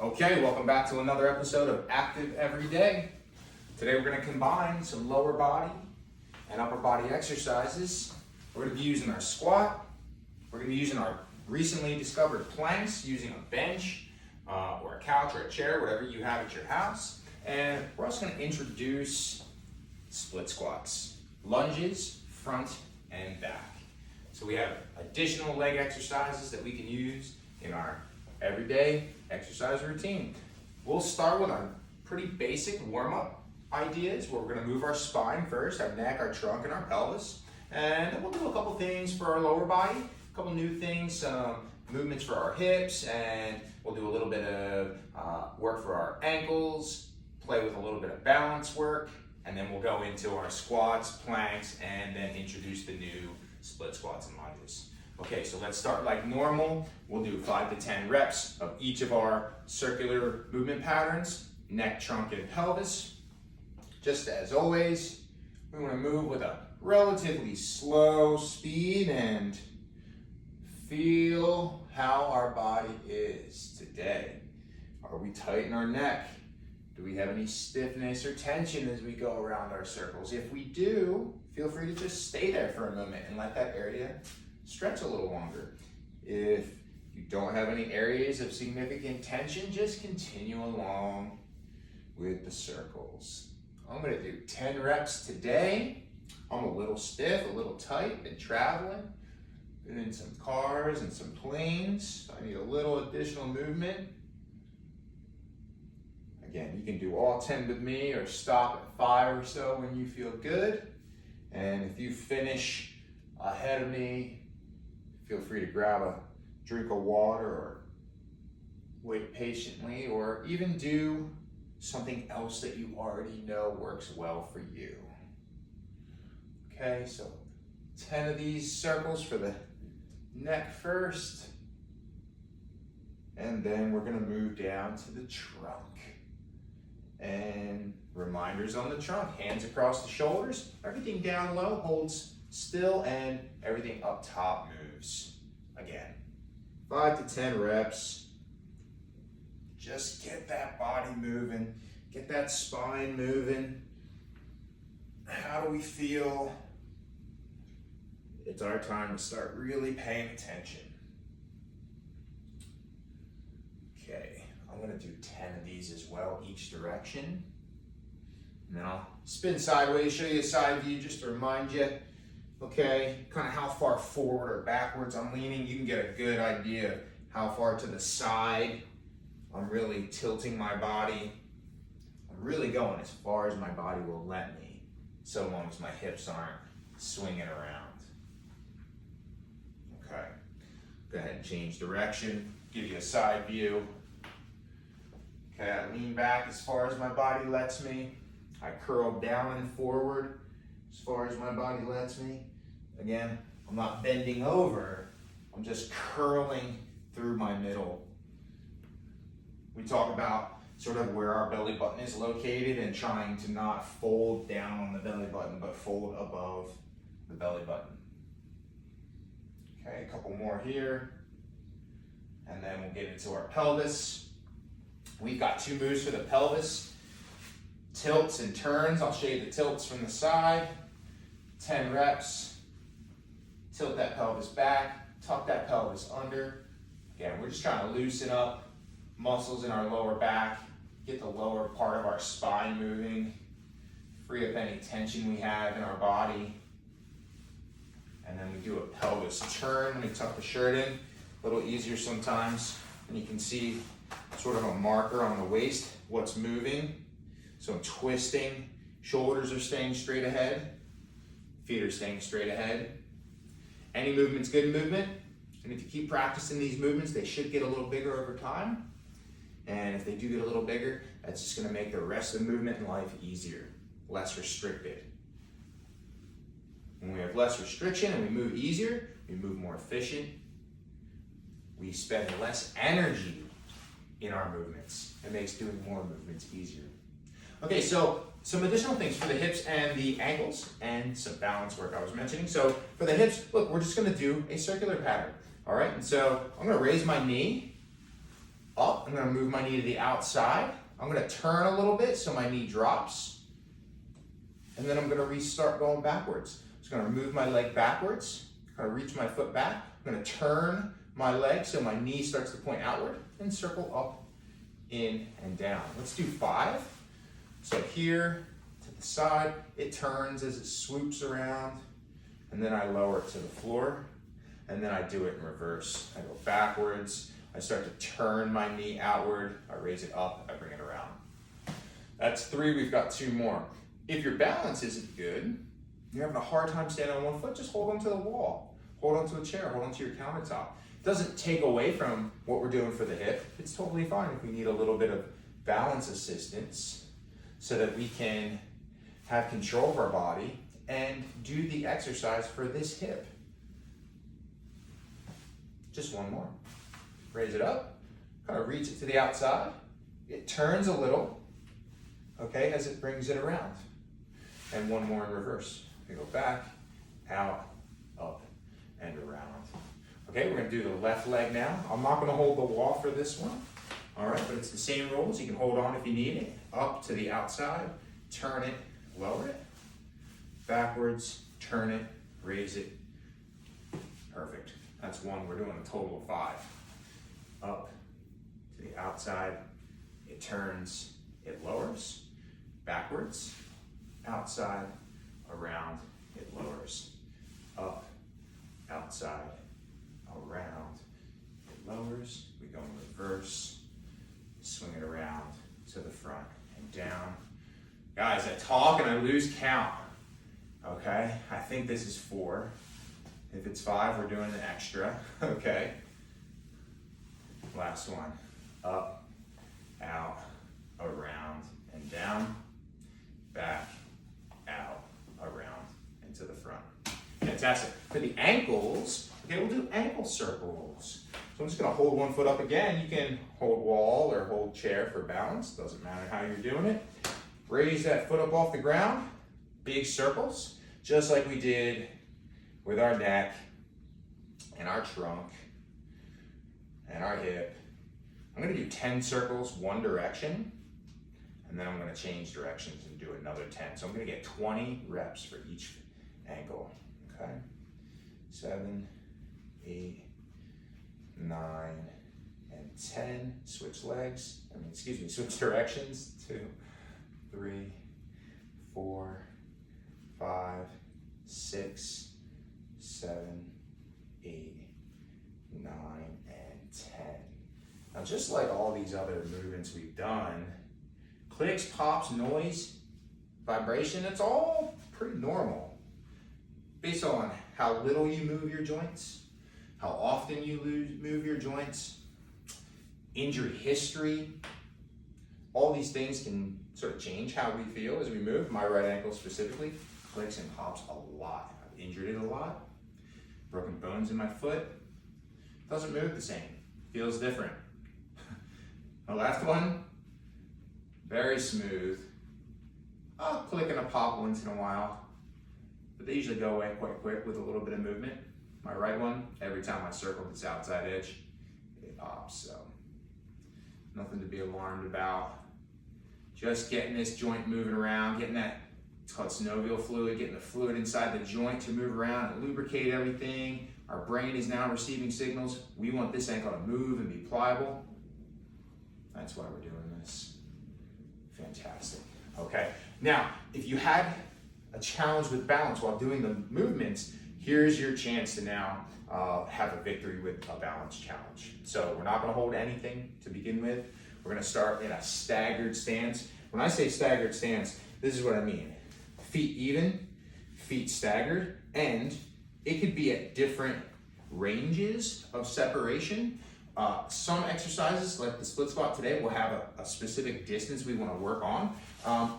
Okay, welcome back to another episode of Active Every Day. Today we're going to combine some lower body and upper body exercises. We're going to be using our squat. We're going to be using our recently discovered planks, using a bench or a couch or a chair, whatever you have at your house. And we're also going to introduce split squats, lunges, front and back. So we have additional leg exercises that we can use in our everyday exercise routine. We'll start with our pretty basic warm-up ideas where we're going to move our spine first, our neck, our trunk, and our pelvis. And then we'll do a couple things for our lower body, a couple new things, some movements for our hips, and we'll do a little bit of work for our ankles, play with a little bit of balance work, and then we'll go into our squats, planks, and then introduce the new split squats and lunges. Okay, so let's start like normal. We'll do 5 to 10 reps of each of our circular movement patterns, neck, trunk, and pelvis. Just as always, we want to move with a relatively slow speed and feel how our body is today. Are we tight in our neck? Do we have any stiffness or tension as we go around our circles? If we do, feel free to just stay there for a moment and let that area stretch a little longer. If you don't have any areas of significant tension, just continue along with the circles. I'm going to do 10 reps today. I'm a little stiff, a little tight, been traveling, been in some cars and some planes. I need a little additional movement. Again, you can do all 10 with me or stop at 5 or so when you feel good. And if you finish ahead of me, feel free to grab a drink of water or wait patiently or even do something else that you already know works well for you. Okay, so 10 of these circles for the neck first. And then we're gonna move down to the trunk. And reminders on the trunk, hands across the shoulders, everything down low holds still and everything up top moves. Again, 5 to 10 reps. Just get that body moving, get that spine moving. How do we feel? It's our time to start really paying attention. Okay, I'm gonna do 10 of these as well, each direction. And then I'll spin sideways, show you a side view just to remind you, okay, kind of how far forward or backwards I'm leaning. You can get a good idea of how far to the side I'm really tilting my body. I'm really going as far as my body will let me, so long as my hips aren't swinging around. Okay, go ahead and change direction, give you a side view. Okay, I lean back as far as my body lets me. I curl down and forward as far as my body lets me. Again, I'm not bending over, I'm just curling through my middle. We talk about sort of where our belly button is located and trying to not fold down on the belly button, but fold above the belly button. Okay, a couple more here. And then we'll get into our pelvis. We've got 2 moves for the pelvis. Tilts and turns. I'll show you the tilts from the side. 10 reps. Tilt that pelvis back. Tuck that pelvis under. Again, we're just trying to loosen up muscles in our lower back. Get the lower part of our spine moving. Free up any tension we have in our body. And then we do a pelvis turn. Let me tuck the shirt in. A little easier sometimes. And you can see sort of a marker on the waist, what's moving. So I'm twisting, shoulders are staying straight ahead, feet are staying straight ahead. Any movement's good movement, and if you keep practicing these movements, they should get a little bigger over time. And if they do get a little bigger, that's just gonna make the rest of the movement in life easier, less restricted. When we have less restriction and we move easier, we move more efficient, we spend less energy in our movements. It makes doing more movements easier. Okay, so some additional things for the hips and the ankles and some balance work I was mentioning. So for the hips, look, we're just gonna do a circular pattern, all right? And so I'm gonna raise my knee up. I'm gonna move my knee to the outside. I'm gonna turn a little bit so my knee drops. And then I'm gonna restart going backwards. I'm just gonna move my leg backwards. I'm gonna reach my foot back. I'm gonna turn my leg so my knee starts to point outward and circle up, in, and down. Let's do 5. So here to the side, it turns as it swoops around, and then I lower it to the floor, and then I do it in reverse. I go backwards, I start to turn my knee outward, I raise it up, I bring it around. That's 3, we've got 2 more. If your balance isn't good, you're having a hard time standing on one foot, just hold onto the wall, hold onto a chair, hold onto your countertop. It doesn't take away from what we're doing for the hip. It's totally fine if we need a little bit of balance assistance so that we can have control of our body and do the exercise for this hip. Just 1 more. Raise it up, kind of reach it to the outside. It turns a little, okay, as it brings it around. And 1 more in reverse. We go back, out, up, and around. Okay, we're gonna do the left leg now. I'm not gonna hold the wall for this one. All right, but it's the same rules. You can hold on if you need it. Up to the outside, turn it, lower it. Backwards, turn it, raise it. Perfect. That's 1. We're doing a total of 5. Up to the outside, it turns, it lowers. Backwards, outside, around, it lowers. Up, outside, around, it lowers. We go in reverse, swing it around to the front and down. Guys, I talk and I lose count, okay? I think this is 4. If it's 5, we're doing an extra, okay? Last one, up, out, around, and down, back, out, around, and to the front. Fantastic. For the ankles, okay, we'll do ankle circles. So I'm just gonna hold 1 foot up again. You can hold wall or hold chair for balance. Doesn't matter how you're doing it. Raise that foot up off the ground. Big circles, just like we did with our neck and our trunk and our hip. I'm gonna do 10 circles one direction, and then I'm gonna change directions and do another 10. So I'm gonna get 20 reps for each ankle, okay? 7, 8, 9, and 10. Switch legs, switch directions. 2, 3, 4, 5, 6, 7, 8, 9, and 10. Now, just like all these other movements we've done, clicks, pops, noise, vibration, it's all pretty normal. Based on how little you move your joints, how often you move your joints, injury history, all these things can sort of change how we feel as we move. My right ankle specifically clicks and pops a lot. I've injured it a lot. Broken bones in my foot. Doesn't move the same. Feels different. The last one, very smooth. I'll click and a pop once in a while, but they usually go away quite quick with a little bit of movement. My right one, every time I circle this outside edge, it pops, so nothing to be alarmed about. Just getting this joint moving around, getting that, it's called synovial fluid, getting the fluid inside the joint to move around and lubricate everything. Our brain is now receiving signals. We want this ankle to move and be pliable. That's why we're doing this. Fantastic. Okay, now, if you had a challenge with balance while doing the movements, here's your chance to now have a victory with a balance challenge. So we're not gonna hold anything to begin with. We're gonna start in a staggered stance. When I say staggered stance, this is what I mean. Feet even, feet staggered, and it could be at different ranges of separation. Some exercises, like the split squat today, will have a specific distance we wanna work on.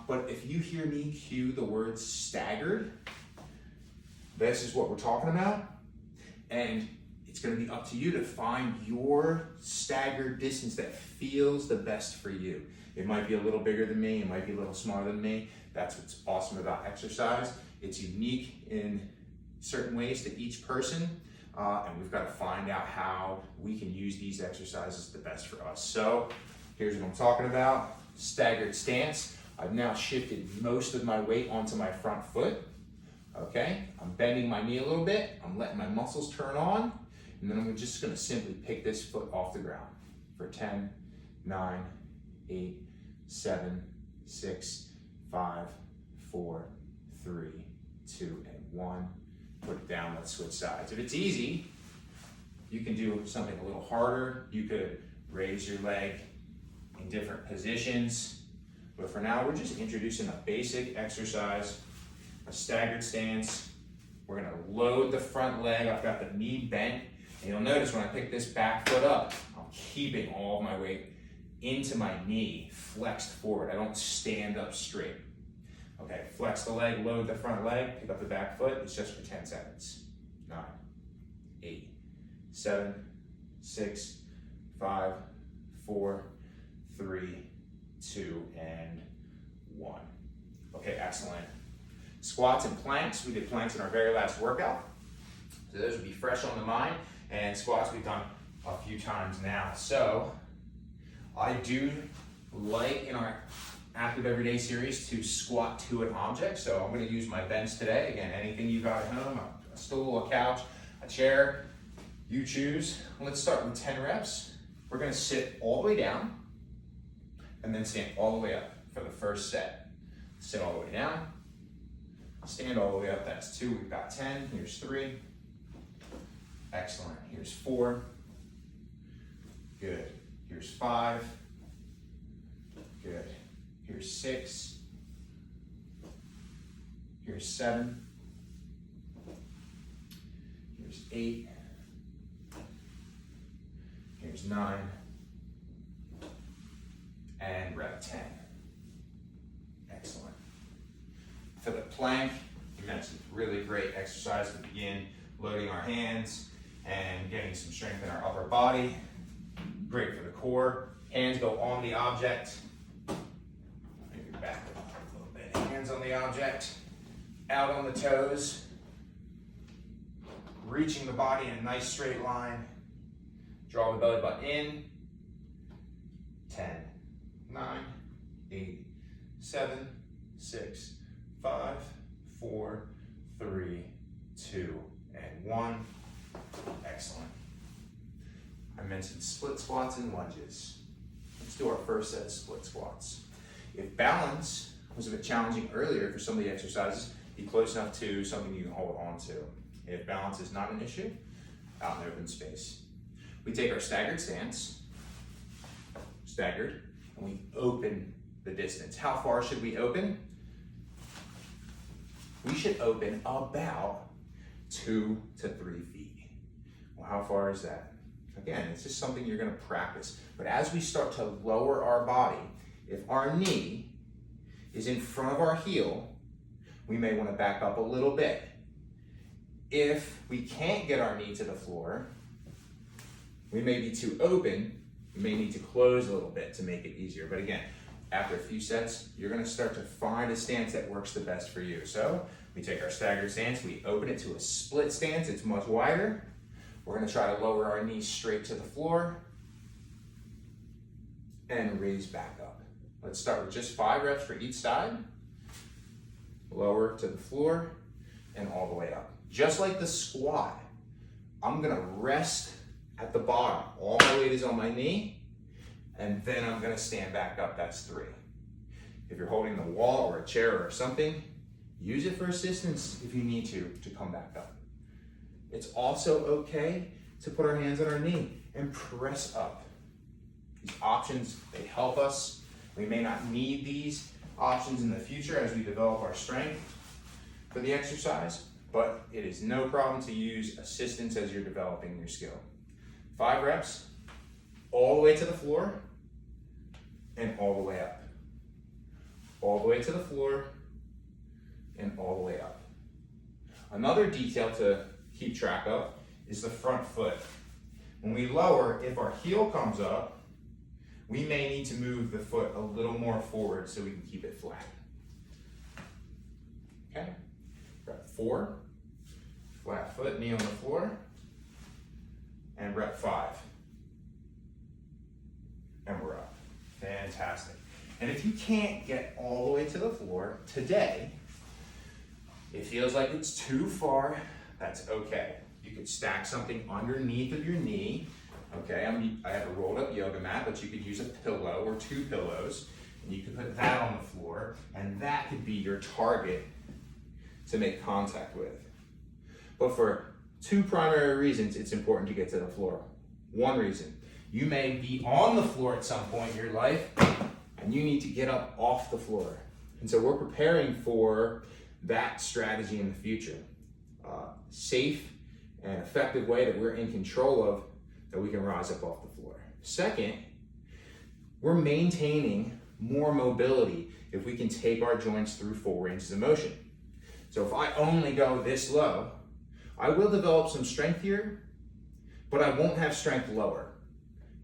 But if you hear me cue the word staggered, this is what we're talking about. And it's gonna be up to you to find your staggered distance that feels the best for you. It might be a little bigger than me, it might be a little smaller than me. That's what's awesome about exercise. It's unique in certain ways to each person. and we've got to find out how we can use these exercises the best for us. So here's what I'm talking about. Staggered stance. I've now shifted most of my weight onto my front foot. Okay, I'm bending my knee a little bit. I'm letting my muscles turn on, and then I'm just gonna simply pick this foot off the ground for 10, 9, 8, 7, 6, 5, 4, 3, 2, and 1. Put it down, let's switch sides. If it's easy, you can do something a little harder. You could raise your leg in different positions. But for now, we're just introducing a basic exercise, a staggered stance. We're gonna load the front leg. I've got the knee bent. And you'll notice when I pick this back foot up, I'm keeping all of my weight into my knee, flexed forward. I don't stand up straight. Okay, flex the leg, load the front leg, pick up the back foot. It's just for 10 seconds. 9, 8, 7, 6, 5, 4, 3, 2, and 1. Okay, excellent. Squats and planks. We did planks in our very last workout. So those would be fresh on the mind. And squats we've done a few times now. So I do like in our Active Everyday series to squat to an object. So I'm going to use my bench today. Again, anything you got at home, a stool, a couch, a chair, you choose. Let's start with 10 reps. We're going to sit all the way down and then stand all the way up for the first set. Sit all the way down, stand all the way up. That's 2. We've got 10. Here's 3. Excellent. Here's 4. Good. Here's 5. Good. Here's 6. Here's 7. Here's 8. Here's 9. And rep 10. Excellent. For the plank, you mentioned really great exercise to begin loading our hands and getting some strength in our upper body. Great for the core. Hands go on the object. Maybe back up a little bit. Hands on the object. Out on the toes. Reaching the body in a nice straight line. Draw the belly button in. 10, 9, 8, 7, 6, 5, 4, 3, 2, and 1. Excellent. I mentioned split squats and lunges. Let's do our first set of split squats. If balance was a bit challenging earlier for some of the exercises, be close enough to something you can hold on to. If balance is not an issue, out in open space. We take our staggered stance, staggered, and we open the distance. How far should we open? We should open about 2 to 3 feet. Well, how far is that? Again, it's just something you're going to practice. But as we start to lower our body, if our knee is in front of our heel, we may want to back up a little bit. If we can't get our knee to the floor, we may be too open. We may need to close a little bit to make it easier. But again, after a few sets, you're going to start to find a stance that works the best for you. So we take our staggered stance, we open it to a split stance. It's much wider. We're going to try to lower our knees straight to the floor and raise back up. Let's start with just 5 reps for each side. Lower to the floor and all the way up. Just like the squat, I'm going to rest at the bottom. All my weight is on my knee, and then I'm going to stand back up. That's 3. If you're holding the wall or a chair or something, use it for assistance if you need to come back up. It's also okay to put our hands on our knee and press up. These options, they help us. We may not need these options in the future as we develop our strength for the exercise, but it is no problem to use assistance as you're developing your skill. 5 reps, all the way to the floor, and all the way up. All the way to the floor, and all the way up. Another detail to keep track of is the front foot. When we lower, if our heel comes up, we may need to move the foot a little more forward so we can keep it flat. Okay, rep 4, flat foot, knee on the floor. and rep 5. And we're up. Fantastic. And if you can't get all the way to the floor today, it feels like it's too far, that's okay. You could stack something underneath of your knee. Okay, I have a rolled up yoga mat, but you could use a pillow or 2 pillows, and you could put that on the floor, and that could be your target to make contact with. But for 2 primary reasons, it's important to get to the floor. 1 reason, you may be on the floor at some point in your life, and you need to get up off the floor. And so we're preparing for that strategy in the future. Safe and effective way that we're in control of, that we can rise up off the floor. Second, we're maintaining more mobility if we can take our joints through full ranges of motion. So if I only go this low, I will develop some strength here, but I won't have strength lower.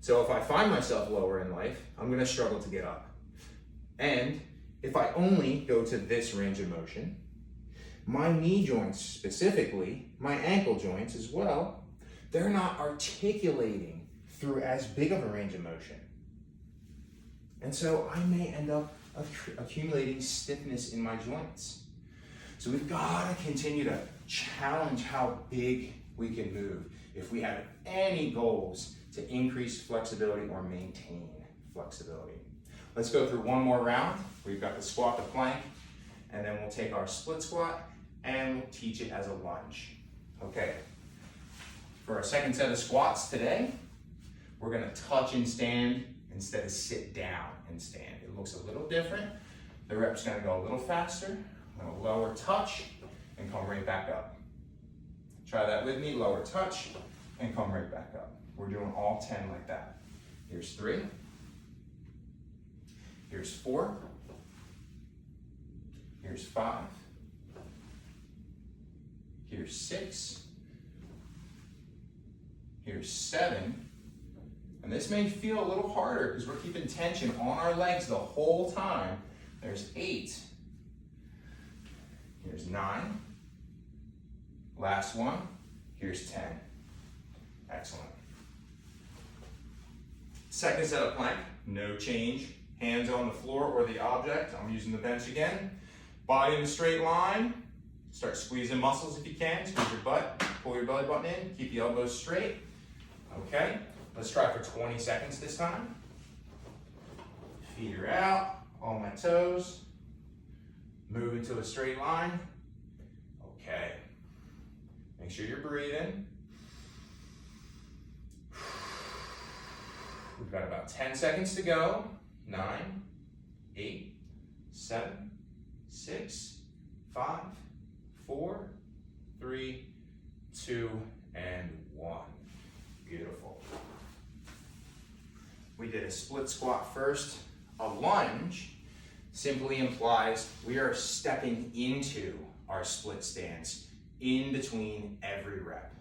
So if I find myself lower in life, I'm gonna struggle to get up. And if I only go to this range of motion, my knee joints specifically, my ankle joints as well, they're not articulating through as big of a range of motion. And so I may end up accumulating stiffness in my joints. So we've got to continue to challenge how big we can move if we have any goals to increase flexibility or maintain flexibility. Let's go through one more round. We've got the squat to plank, and then we'll take our split squat and we'll teach it as a lunge. Okay, for our second set of squats today, we're gonna touch and stand instead of sit down and stand. It looks a little different. The rep's gonna go a little faster. I'm gonna lower touch and come right back up. Try that with me, lower touch and come right back up. We're doing all 10 like that. Here's 3. Here's 4. Here's 5. Here's 6. Here's 7. And this may feel a little harder because we're keeping tension on our legs the whole time. There's 8. Here's 9. Last one. Here's 10. Excellent. Second set of plank, no change. Hands on the floor or the object. I'm using the bench again. Body in a straight line. Start squeezing muscles if you can. Squeeze your butt, pull your belly button in, keep the elbows straight. Okay, let's try for 20 seconds this time. Feet are out, on my toes. Move into a straight line. Okay. Make sure you're breathing. We've got about 10 seconds to go. 9, 8, 7, 6, 5, 4, 3, 2, and 1. Beautiful. We did a split squat first. A lunge simply implies we are stepping into our split stance in between every rep.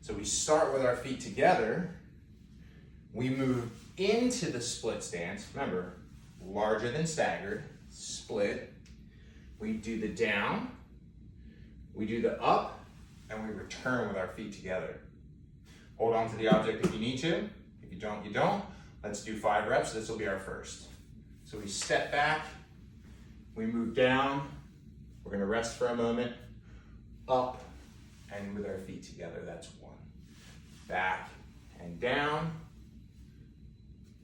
So we start with our feet together. We move into the split stance. Remember, larger than staggered, split. We do the down, we do the up, and we return with our feet together. Hold on to the object if you need to. If you don't, you don't. Let's do 5 reps. This will be our first. So we step back, we move down. We're gonna rest for a moment. Up, and with our feet together, that's 1. Back and down.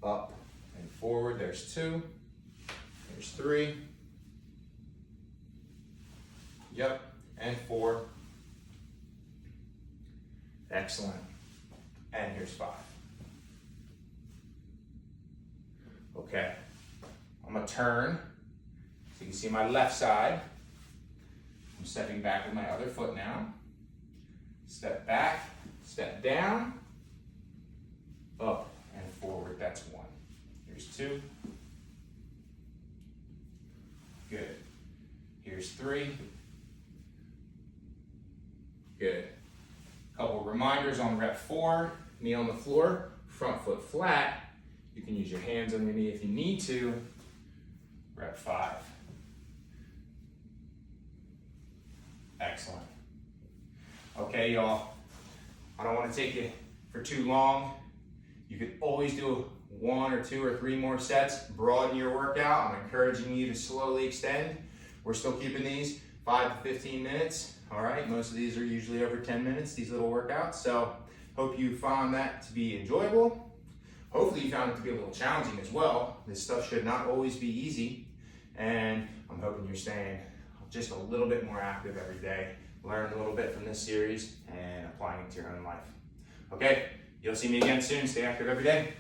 Up and forward, there's 2. There's 3. Yep, and 4. Excellent. And here's 5. Okay, I'm gonna turn so you can see my left side. I'm stepping back with my other foot now. Step back, step down, up and forward, that's 1. Here's 2. Good. Here's 3. Good. Couple reminders on rep 4, knee on the floor, front foot flat. You can use your hands on your knee if you need to. Rep 5. Excellent. Okay, y'all. I don't want to take you for too long. You could always do 1 or 2 or 3 more sets, broaden your workout. I'm encouraging you to slowly extend. We're still keeping these 5 to 15 minutes. All right, most of these are usually over 10 minutes, these little workouts. So hope you found that to be enjoyable. Hopefully you found it to be a little challenging as well. This stuff should not always be easy. And I'm hoping you're staying just a little bit more active every day. Learn a little bit from this series and applying it to your own life. Okay, you'll see me again soon. Stay active every day.